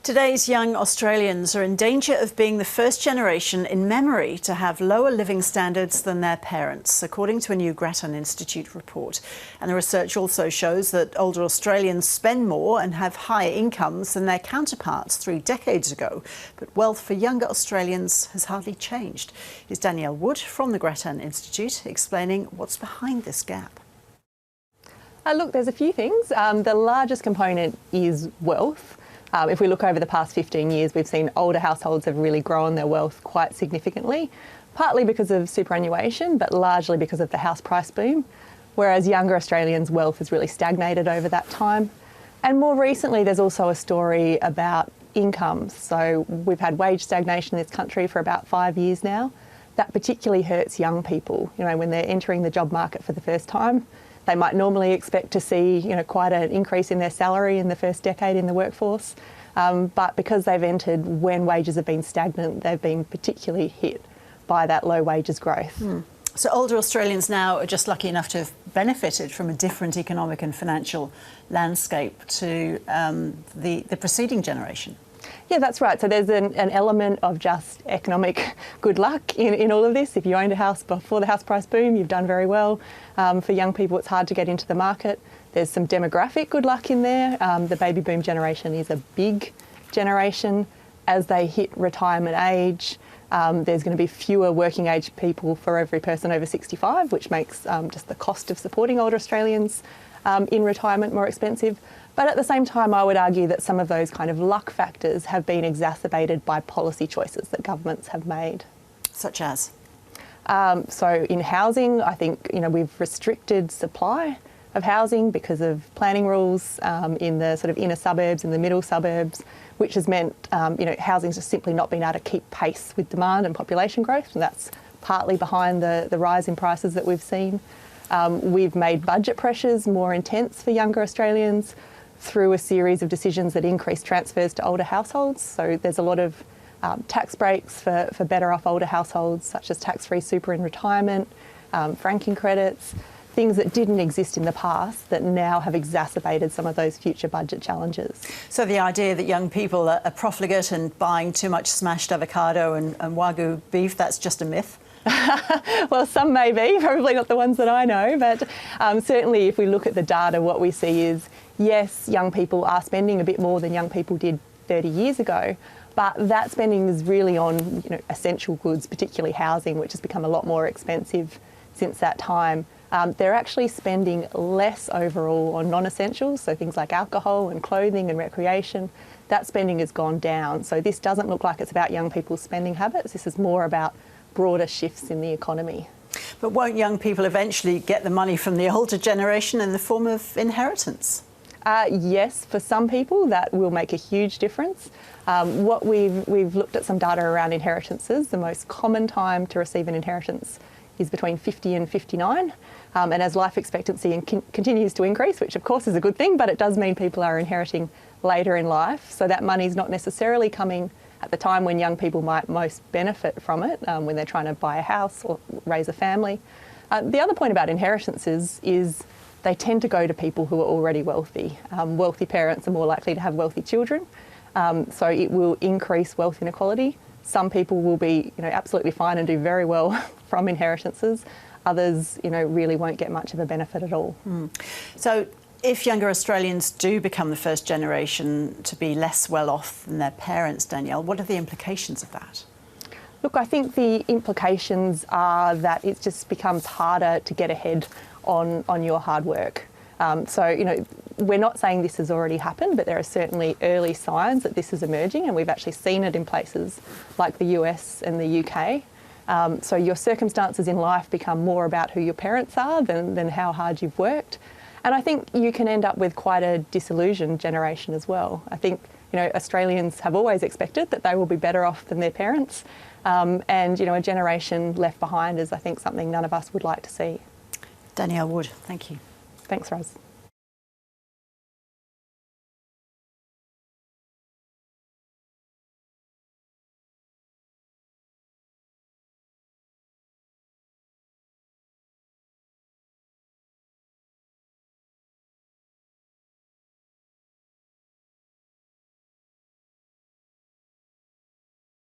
Today's young Australians are in danger of being the first generation in memory to have lower living standards than their parents, according to a new Grattan Institute report. And the research also shows that older Australians spend more and have higher incomes than their counterparts 3 decades ago. But wealth for younger Australians has hardly changed. Here's Danielle Wood from the Grattan Institute explaining what's behind this gap. Look, there's a few things. The largest component is wealth. If we look over the past 15 years, we've seen older households have really grown their wealth quite significantly, partly because of superannuation, but largely because of the house price boom, whereas younger Australians' wealth has really stagnated over that time. And more recently, there's also a story about incomes. So we've had wage stagnation in this country for about 5 years now. That particularly hurts young people, when they're entering the job market for the first time. They might normally expect to see, quite an increase in their salary in the first decade in the workforce, but because they've entered when wages have been stagnant, they've been particularly hit by that low wages growth. So older Australians now are just lucky enough to have benefited from a different economic and financial landscape to the preceding generation. Yeah, that's right. So there's an element of just economic good luck in all of this. If you owned a house before the house price boom, you've done very well. For young people, it's hard to get into the market. There's some demographic good luck in there. The baby boom generation is a big generation. As they hit retirement age, there's going to be fewer working age people for every person over 65, which makes just the cost of supporting older Australians in retirement more expensive. But at the same time, I would argue that some of those kind of luck factors have been exacerbated by policy choices that governments have made. Such as? So in housing, I think we've restricted supply of housing because of planning rules in the sort of inner suburbs and the middle suburbs, which has meant housing's just simply not been able to keep pace with demand and population growth, and that's partly behind the rise in prices that we've seen. We've made budget pressures more intense for younger Australians through a series of decisions that increase transfers to older households. So there's a lot of tax breaks for better off older households, such as tax-free super in retirement, franking credits, things that didn't exist in the past that now have exacerbated some of those future budget challenges. So the idea that young people are profligate and buying too much smashed avocado and Wagyu beef, that's just a myth? Well, some may be, probably not the ones that I know, but certainly if we look at the data, what we see is, yes, young people are spending a bit more than young people did 30 years ago, but that spending is really on essential goods, particularly housing, which has become a lot more expensive since that time. They're actually spending less overall on non-essentials, so things like alcohol and clothing and recreation. That spending has gone down. So this doesn't look like it's about young people's spending habits. This is more about broader shifts in the economy. But won't young people eventually get the money from the older generation in the form of inheritance? Yes, for some people that will make a huge difference. What we've looked at some data around inheritances. The most common time to receive an inheritance is between 50 and 59. And as life expectancy continues to increase, which of course is a good thing, but it does mean people are inheriting later in life. So that money's not necessarily coming at the time when young people might most benefit from it, when they're trying to buy a house or raise a family. The other point about inheritances is they tend to go to people who are already wealthy. Wealthy parents are more likely to have wealthy children, so it will increase wealth inequality. Some people will be absolutely fine and do very well from inheritances. Others really won't get much of a benefit at all. So if younger Australians do become the first generation to be less well off than their parents, Danielle, what are the implications of that? Look, I think the implications are that it just becomes harder to get ahead on your hard work. So we're not saying this has already happened, but there are certainly early signs that this is emerging, and we've actually seen it in places like the US and the UK. So your circumstances in life become more about who your parents are than how hard you've worked. And I think you can end up with quite a disillusioned generation as well. I think Australians have always expected that they will be better off than their parents, and a generation left behind is, I think, something none of us would like to see. Danielle Wood, thank you. Thanks, Ros.